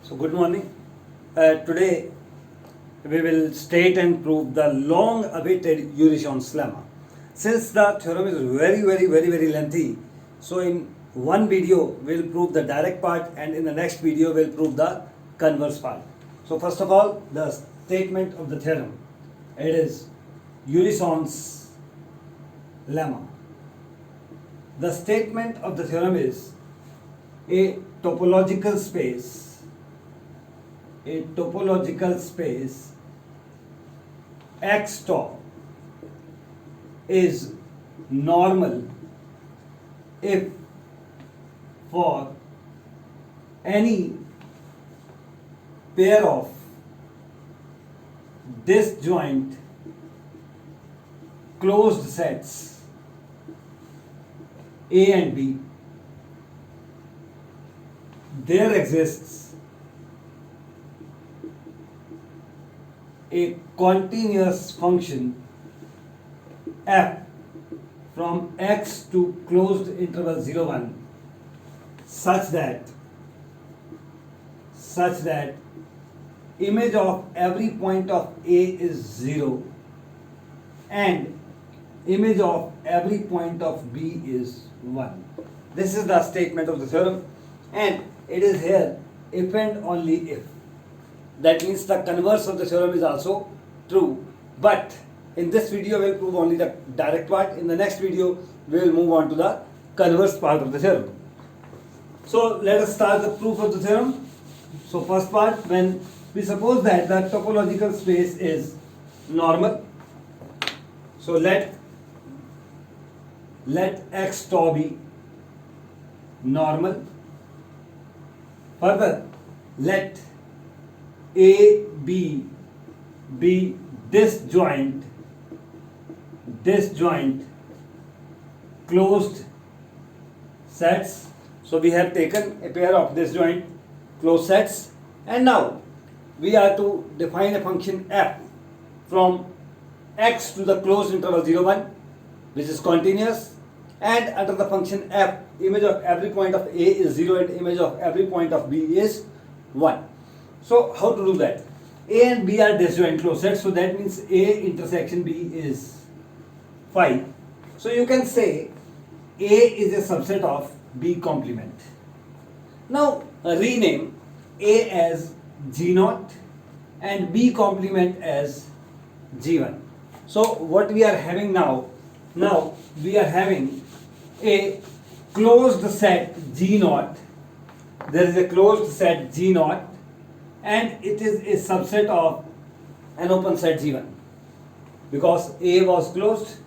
So good morning. Today we will state and prove the long-awaited URYSOHN's lemma. Since the theorem is very lengthy, so in one video we will prove the direct part, and in the next video we will prove the converse part. So first of all, the statement of the theorem. It is URYSOHN's lemma. The statement of the theorem is a topological space X top is normal if for any pair of disjoint closed sets A and B, there exists a continuous function f from x to closed interval 0, 1 such that image of every point of A is 0 and image of every point of B is 1. This is the statement of the theorem, and it is here if and only if. That means the converse of the theorem is also true. But in this video we will prove only the direct part. In the next video we will move on to the converse part of the theorem. So let us start the proof of the theorem. So first part, when we suppose that the topological space is normal, so let X tau be normal. Further, let A, B be disjoint closed sets. So we have taken a pair of disjoint closed sets, and now we are to define a function f from x to the closed interval 0, 1, which is continuous, and under the function f, image of every point of A is 0 and image of every point of B is 1. So how to do that? A and B are disjoint closed sets, so that means A intersection B is phi. So you can say A is a subset of B complement. Now rename A as G0 and B complement as G1. So what we are having now we are having a closed set G0. There is a closed set G0 and it is a subset of an open set G1, because A was closed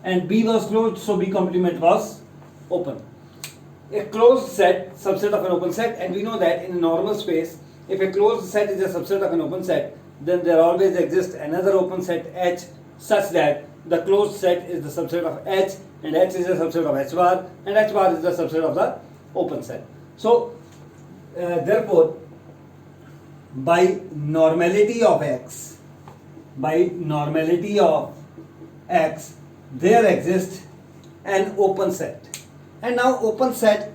and B was closed, so B complement was open. A closed set, subset of an open set, and we know that in a normal space, if a closed set is a subset of an open set, then there always exists another open set H such that the closed set is the subset of H, and H is a subset of H bar, and H bar is the subset of the open set. So therefore, by normality of X, there exists an open set. And now open set,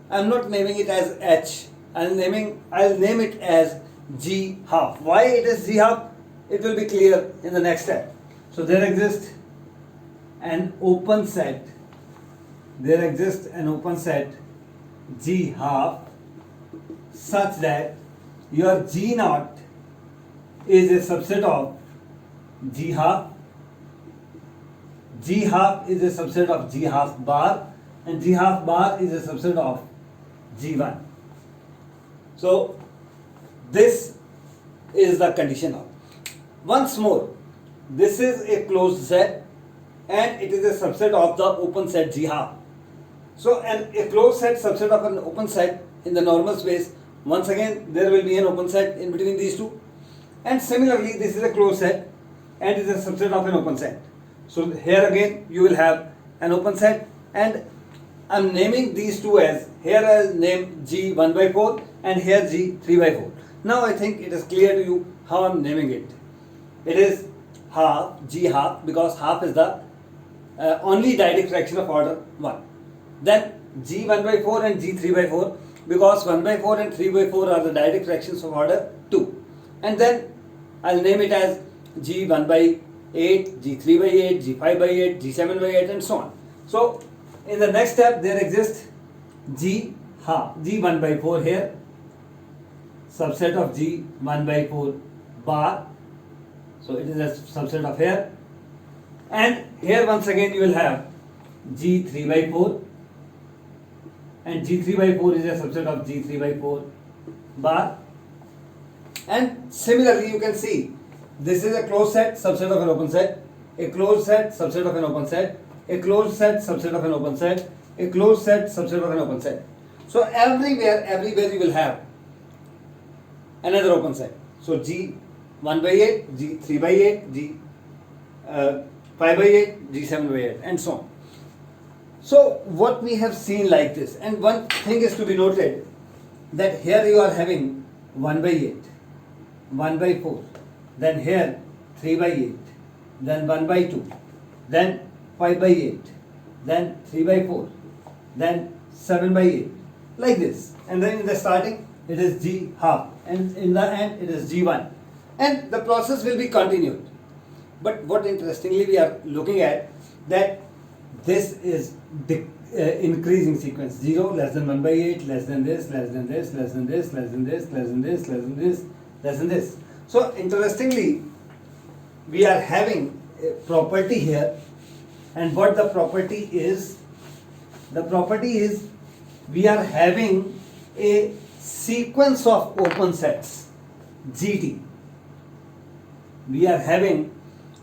I am not naming it as H, I'll name it as G half. Why it is G half? It will be clear in the next step. So there exists an open set G half such that your G0 is a subset of G half, G half is a subset of G half bar, and G half bar is a subset of G1. So this is the condition of. Once more, this is a closed set and it is a subset of the open set G half. So a closed set subset of an open set in the normal space, once again there will be an open set in between these two, and similarly this is a closed set and it is a subset of an open set. So here again you will have an open set, and I am naming these two as, here I will name G1 by 4 and here G3 by 4. Now I think it is clear to you how I am naming it. It is half, G half, because half is the only dyadic fraction of order 1. Then G1 by 4 and G3 by 4 because 1 by 4 and 3 by 4 are the direct fractions of order 2. And then I'll name it as G1 by 8, G3 by 8, G5 by 8, G7 by 8 and so on. So in the next step there exists G1 by 4 here, subset of G1 by 4 bar. So it is a subset of here. And here once again you will have G3 by 4, and G3 by 4 is a subset of G3 by 4 bar. And similarly you can see this is a closed set subset of an open set, a closed set subset of an open set, a closed set subset of an open set, a closed set subset of an open set. So everywhere you will have another open set. So G1 by 8, G3 by 8, G5 by 8, G7 by 8 and so on. So what we have seen like this, and one thing is to be noted that here you are having 1 by 8, 1 by 4, then here 3 by 8, then 1 by 2, then 5 by 8, then 3 by 4, then 7 by 8, like this. And then in the starting it is G half, and in the end it is G1, and the process will be continued. But what interestingly we are looking at, that this is increasing sequence, 0 less than 1 by 8, less than this, less than this, less than this, less than this, less than this, less than this, less than this. So interestingly we are having a property here, and what the property is? The property is we are having a sequence of open sets GT. We are having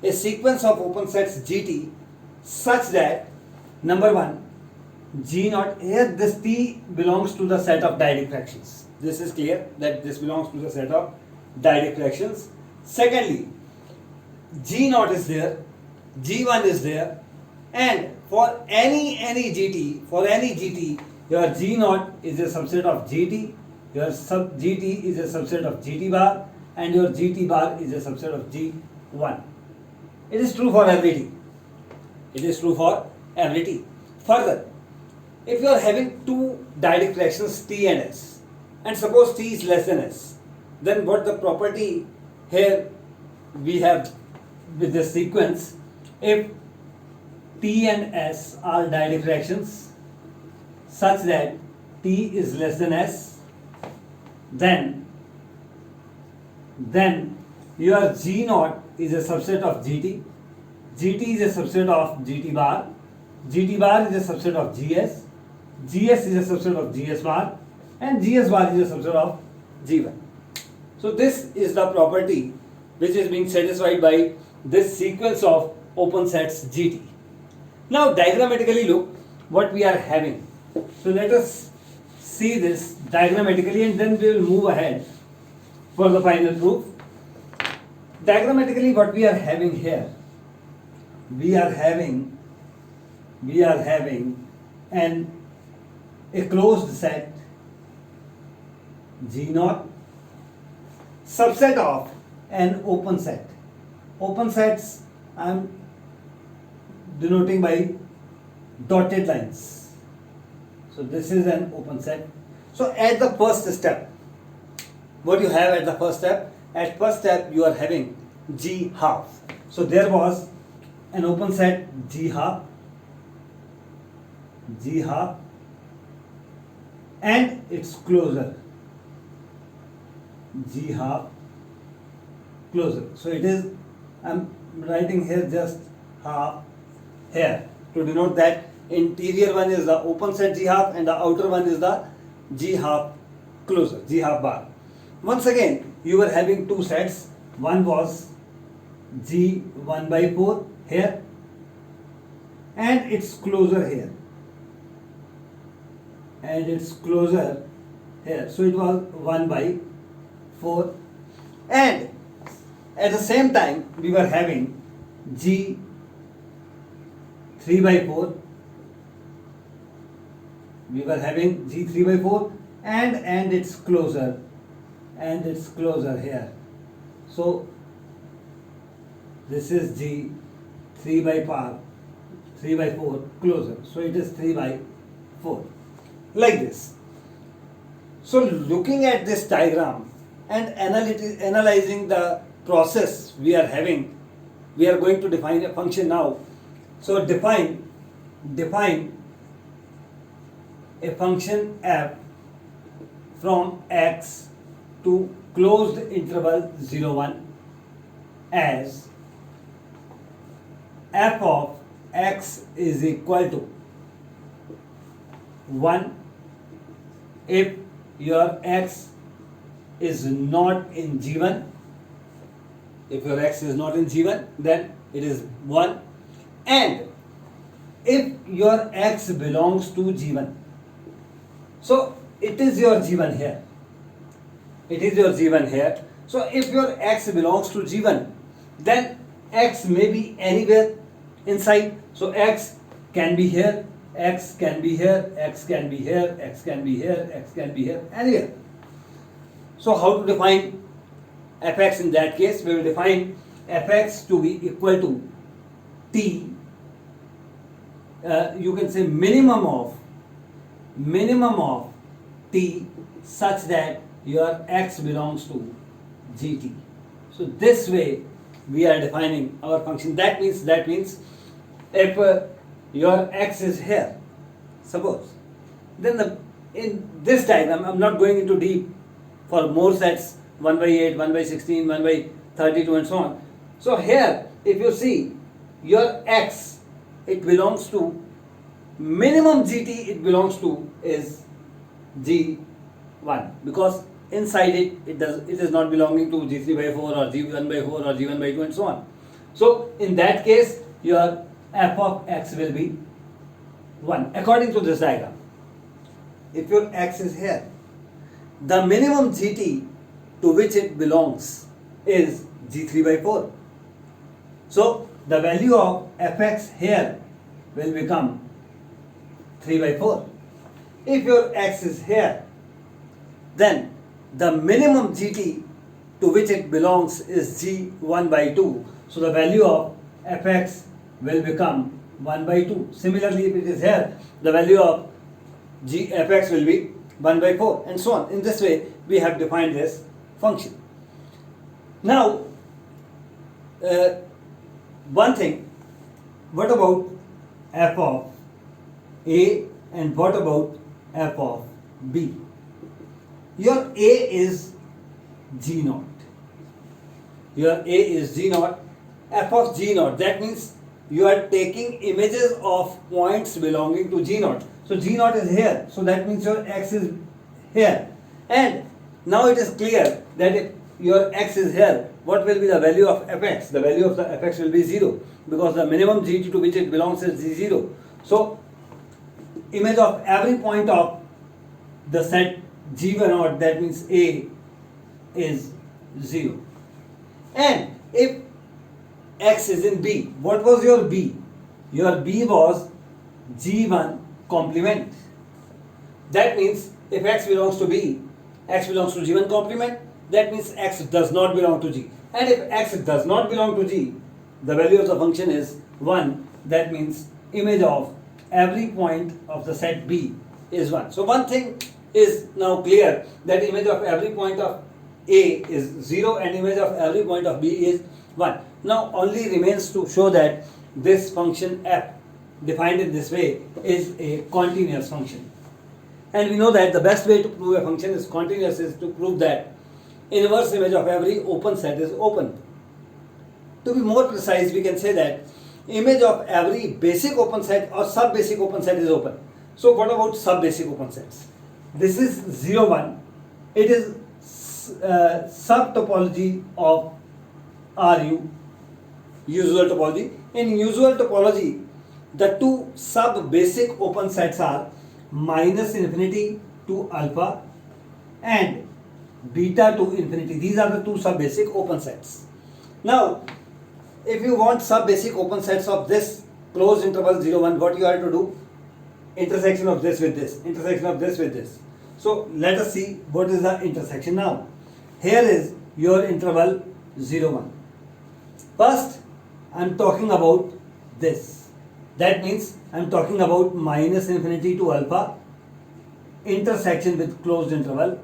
a sequence of open sets GT such that number 1, G naught, here this T belongs to the set of direct fractions. This is clear that this belongs to the set of direct fractions. Secondly, G naught is there, G1 is there, and for any GT, your G naught is a subset of GT, your GT is a subset of GT bar, and your GT bar is a subset of G1. It is true for every T. It is true for every T. Further, if you are having two direct fractions T and S, and suppose T is less than S, then what the property here we have with the sequence, if T and S are direct fractions such that T is less than S, then your G naught is a subset of GT, GT is a subset of GT bar, GT bar is a subset of GS, GS is a subset of GS bar, and GS bar is a subset of G1. So this is the property which is being satisfied by this sequence of open sets GT. Now diagrammatically look what we are having. So let us see this diagrammatically, and then we will move ahead for the final proof. Diagrammatically what we are having here, we are having a closed set G naught subset of an open set. Open sets I am denoting by dotted lines. So this is an open set. So at the first step, what you have at the first step? At first step you are having G half. So there was an open set G half, and its closure G half closure. So it is, I am writing here just half here to denote that interior one is the open set G half and the outer one is the G half closure, G half bar. Once again you were having two sets. One was G1 by 4 here and its closure here, and its closure here. So it was 1 by 4, and at the same time we were having G3 by 4. We were having G3 by 4 and its closure here. So this is G3 by 4 closure. So it is 3 by 4 like this. So looking at this diagram and analyzing the process we are having, we are going to define a function now. So define a function f from x to closed interval 0, 1 as f of x is equal to 1 if your x is not in G1. If your x is not in G1, then it is 1. And if your x belongs to G1, so it is your G1 here. It is your G1 here. So if your x belongs to G1, then x may be anywhere inside. So x can be here, x can be here, x can be here, x can be here, x can be here, anywhere. So how to define fx in that case? We will define fx to be equal to t, you can say minimum of t such that your x belongs to gt. So this way we are defining our function. That means if your x is here, suppose, then in this diagram, I'm not going into deep for more sets, 1 by 8, 1 by 16, 1 by 32 and so on. So here, if you see your x, it belongs to minimum gt, it belongs to is g1, because inside it is not belonging to g3 by 4 or g1 by 4 or g1 by 2 and so on. So in that case, your f of x will be 1 according to this diagram. If your x is here, the minimum gt to which it belongs is g3 by 4. So the value of fx here will become 3 by 4. If your x is here, then the minimum gt to which it belongs is g1 by 2. So the value of fx will become 1 by 2. Similarly, if it is here, the value of fx will be 1 by 4 and so on. In this way, we have defined this function. Now, one thing, what about f of a and what about f of b? Your a is g0. Your a is g0, f of g0. That means you are taking images of points belonging to g0. So g0 is here. So that means your x is here. And now it is clear that if your x is here, what will be the value of fx? The value of the fx will be 0, because the minimum gt to which it belongs is g0. So image of every point of the set g1, that means a, is 0. And if x is in b, what was your b? Your b was g1 complement. That means if x belongs to b, x belongs to g1 complement, that means x does not belong to g. And if x does not belong to g, the value of the function is 1. That means image of every point of the set b is 1. So one thing is now clear, that image of every point of a is 0 and image of every point of b is 1. Now only remains to show that this function f defined in this way is a continuous function. And we know that the best way to prove a function is continuous is to prove that inverse image of every open set is open. To be more precise, we can say that image of every basic open set or sub-basic open set is open. So what about sub-basic open sets? This is 0, 1. It is sub-topology of RU, usual topology. In usual topology, the two sub-basic open sets are minus infinity to alpha and beta to infinity. These are the two sub-basic open sets. Now, if you want sub-basic open sets of this closed interval 0, 1, what you have to do? Intersection of this with this, intersection of this with this. So let us see what is the intersection now. Here is your interval 0, 1. First, I am talking about this. That means I am talking about minus infinity to alpha intersection with closed interval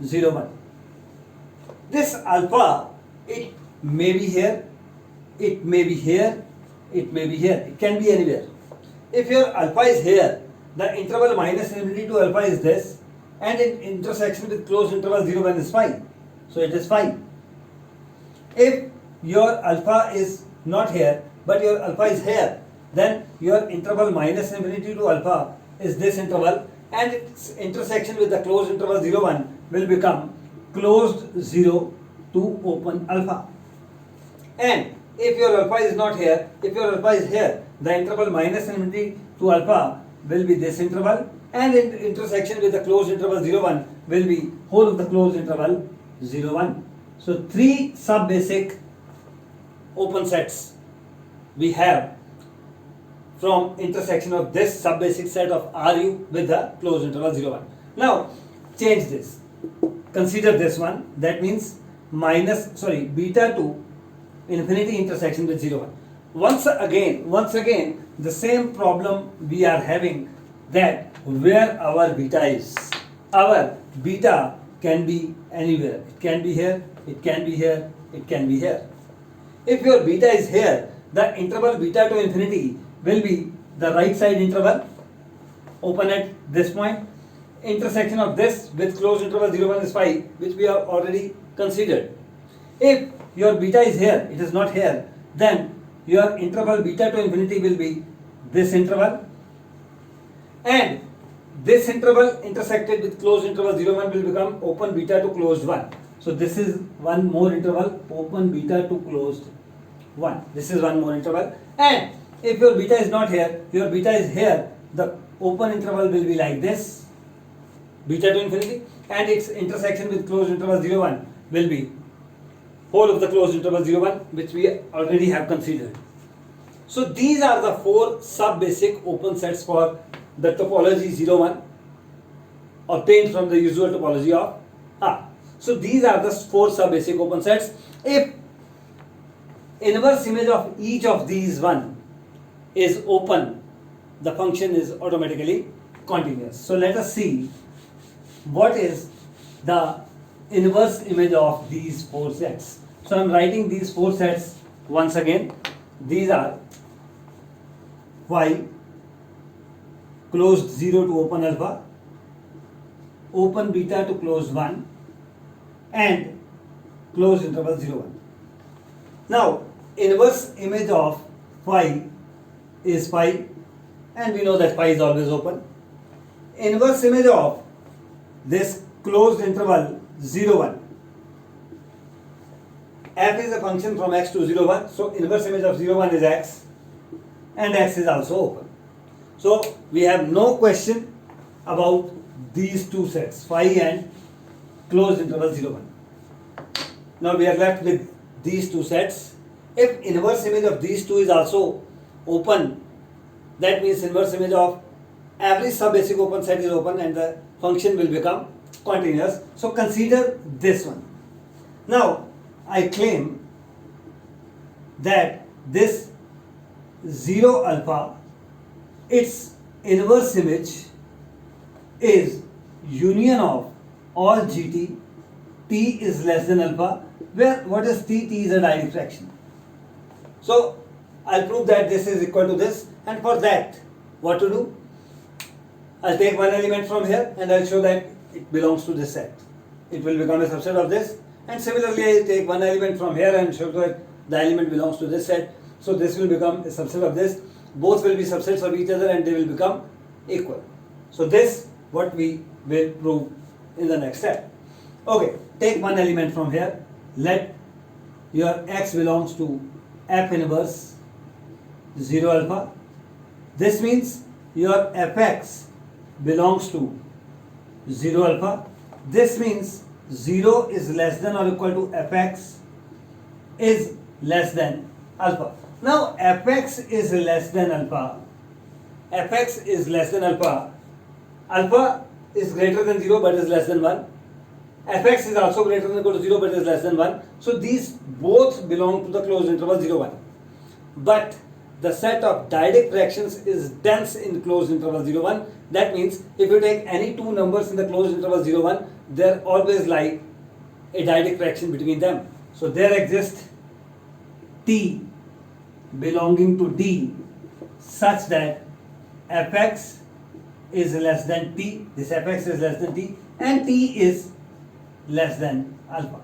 0, 1. This alpha, it may be here, it may be here, it may be here, it can be anywhere. If your alpha is here, the interval minus infinity to alpha is this, and in intersection with closed interval 0, 1 is fine. So it is fine. If your alpha is not here, but your alpha is here, then your interval minus infinity to alpha is this interval, and its intersection with the closed interval 0, 1 will become closed 0 to open alpha. And if your alpha is not here, if your alpha is here, the interval minus infinity to alpha will be this interval, and in intersection with the closed interval 0, 1 will be whole of the closed interval 0, 1. So 3 subbasic open sets we have from intersection of this subbasic set of Ru with the closed interval 0, 1. Now change this. Consider this one. That means beta to infinity intersection with 0, 1. Once again, the same problem we are having, that where our beta is. Our beta can be anywhere. It can be here, it can be here, it can be here. If your beta is here, the interval beta to infinity will be the right side interval, open at this point. Intersection of this with closed interval 0, 1 is phi, which we have already considered. If your beta is here, it is not here, then your interval beta to infinity will be this interval, and this interval intersected with closed interval 0, 1 will become open beta to closed 1. So this is one more interval, open beta to closed 1. This is one more interval. And if your beta is not here, your beta is here, the open interval will be like this, beta to infinity, and its intersection with closed interval 0, 1 will be whole of the closed interval 0, 1, which we already have considered. So these are the 4 sub-basic open sets for the topology 0, 1 obtained from the usual topology of R. So these are the 4 sub-basic open sets. If inverse image of each of these one is open, the function is automatically continuous. So let us see what is the inverse image of these 4 sets. So I am writing these 4 sets once again. These are phi closed 0 to open alpha, open beta to closed 1, and closed interval 0, 1. Now inverse image of phi is phi, and we know that phi is always open. Inverse image of this closed interval 0, 1. F is a function from x to 0, 1. So inverse image of 0, 1 is x, and x is also open. So we have no question about these 2 sets, phi and closed interval 0, 1. Now we are left with these 2 sets. If inverse image of these 2 is also open, that means inverse image of every sub-basic open set is open, and the function will become continuous. So consider this one. Now I claim that this 0 alpha, its inverse image is union of all gt, t is less than alpha, where what is t? T is a direct fraction. So I'll prove that this is equal to this, and for that what to do? I'll take one element from here and I'll show that it belongs to this set. It will become a subset of this, and similarly I'll take one element from here and show that the element belongs to this set. So this will become a subset of this. Both will be subsets of each other and they will become equal. So this what we will prove in the next step. Okay, take one element from here. Let your x belongs to f inverse 0 alpha. This means your fx belongs to 0 alpha. This means 0 is less than or equal to fx is less than alpha. Now fx is less than alpha. Fx is less than alpha. Alpha is greater than 0 but is less than 1. Fx is also greater than or equal to 0 but is less than 1. So these both belong to the closed interval 0, 1. But the set of direct fractions is dense in closed interval 0, 1. That means if you take any two numbers in the closed interval 0, 1, there always lie a direct fraction between them. So there exists t belonging to d such that fx is less than t, this fx is less than t, and t is less than alpha.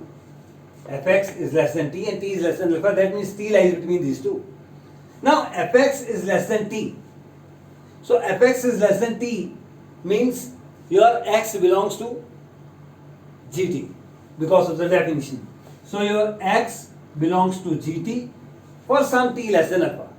Fx is less than t and t is less than alpha. That means t lies between these two. Now fx is less than t. So fx is less than t means your x belongs to gt because of the definition. So your x belongs to gt for some t less than alpha,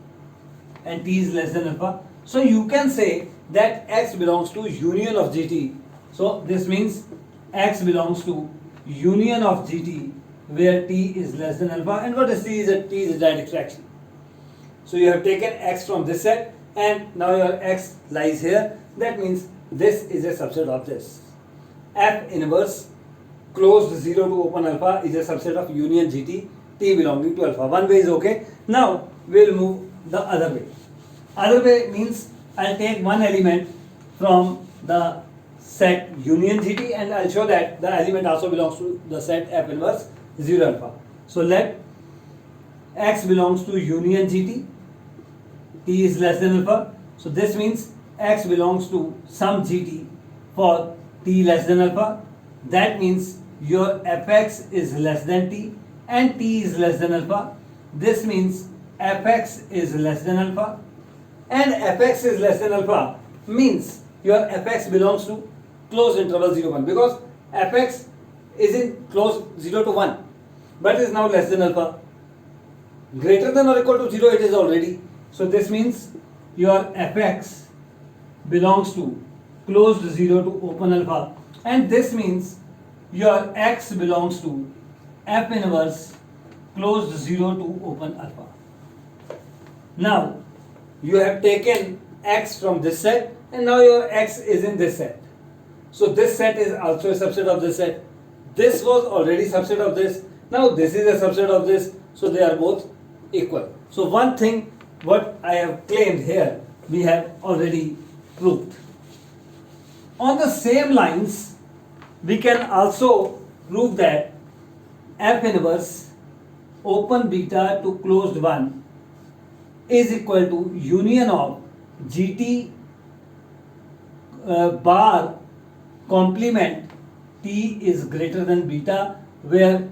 and t is less than alpha. So you can say that x belongs to union of gt. So this means x belongs to union of gt where t is less than alpha. And what is t? T is a direct fraction. So you have taken x from this set and now your x lies here. That means this is a subset of this. F inverse closed 0 to open alpha is a subset of union gt, t belonging to alpha. One way is okay. Now we will move the other way. Other way means I'll take one element from the set union gt and I'll show that the element also belongs to the set F inverse 0 alpha. So let x belongs to union gt, t is less than alpha. So this means x belongs to some gt for t less than alpha. That means your fx is less than t and t is less than alpha. This means fx is less than alpha, and fx is less than alpha means your fx belongs to closed interval 0, 1 because fx is in closed 0 to 1 but is now less than alpha. Greater than or equal to 0 it is already. So this means your fx belongs to closed 0 to open alpha, and this means your x belongs to F inverse closed 0 to open alpha. Now you have taken x from this set and now your x is in this set. So this set is also a subset of this set. This was already subset of this. Now this is a subset of this. So they are both equal. So one thing what I have claimed here we have already proved. On the same lines we can also prove that F inverse open beta to closed 1 is equal to union of gt bar complement t is greater than beta where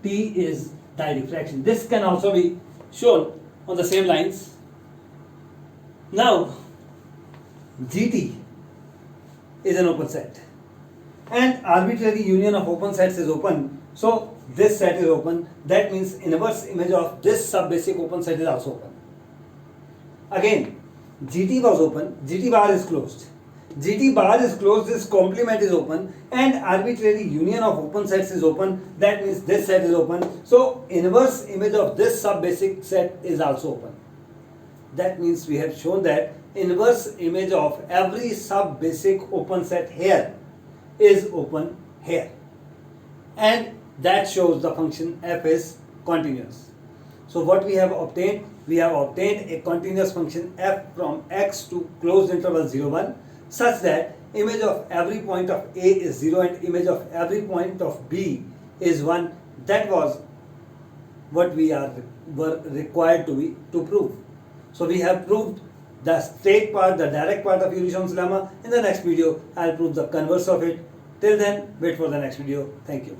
t is direct fraction. This can also be shown on the same lines. Now gt is an open set and arbitrary union of open sets is open. So this set is open. That means inverse image of this subbasic open set is also open. Again, gt was open, gt bar is closed. gt bar is closed, this complement is open, and arbitrary union of open sets is open. That means this set is open. So inverse image of this subbasic set is also open. That means we have shown that inverse image of every subbasic open set here is open here. And that shows the function f is continuous. So what we have obtained? We have obtained a continuous function f from x to closed interval 0, 1 such that image of every point of a is 0 and image of every point of b is 1. That was what we were required to prove. So we have proved the straight part, the direct part of URYSOHN's lemma. In the next video, I'll prove the converse of it. Till then, wait for the next video. Thank you.